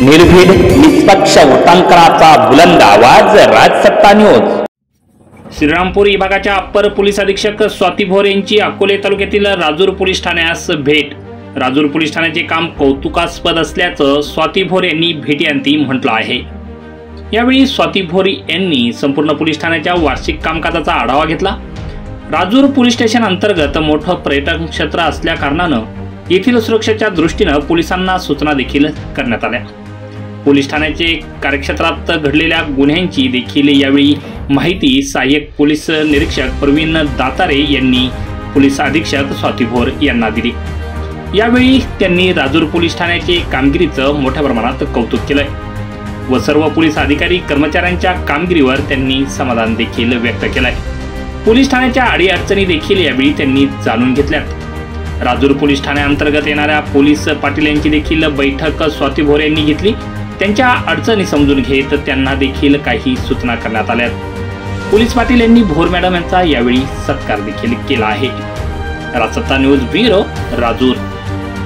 निर्भीड निष्पक्ष वृत्तांकनाचा बुलंद आवाज, राजसत्ता न्यूज। श्रीरामपूर विभागाच्या अप्पर पोलीस अधीक्षक स्वाती भोर यांची अकोले तालुक्यातील राजूर पोलीस ठाण्यास भेट। राजूर पोलीस ठाण्याचे काम कौतुकास्पद असल्याचं स्वाती भोर यांनी भेटीअंती म्हटलं आहे। यावेळी स्वाती भोर यांनी संपूर्ण पोलीस ठाण्याच्या वार्षिक कामकाजाचा आढावा घेतला। राजूर पोलीस स्टेशन अंतर्गत मोठं पर्यटन क्षेत्र असल्या कारणानं येथील सुरक्षेच्या दृष्टीनं पोलिसांना सूचना देखील करण्यात आल्या। पोलीस ठाण्याचे कार्यक्षेत्रात घडलेल्या गुन्ह्यांची देखील यावेळी माहिती सहाय्यक पोलीस निरीक्षक प्रवीण दातारे यांनी पोलीस अधीक्षक स्वाती भोर यांना दिली। यावेळी त्यांनी राजूर पोलीस ठाण्याचे कामगिरीचं मोठ्या प्रमाणात कौतुक केलंय व सर्व पोलीस अधिकारी कर्मचाऱ्यांच्या कामगिरीवर त्यांनी समाधान देखील व्यक्त केलंय। पोलीस ठाण्याच्या अडीअडचणी देखील यावेळी त्यांनी जाणून घेतल्यात। राजूर पोलीस ठाण्याअंतर्गत येणाऱ्या पोलीस पाटील यांची देखील बैठक स्वाती भोर यांनी घेतली। त्यांच्या अडचणी समजून घेत त्यांना देखील काही सूचना करण्यात आल्या। पोलीस पाटील यांनी भोर मॅडम यांचा यावेळी सत्कार देखील केला आहे। राजसत्ता न्यूज ब्युरो, राजूर।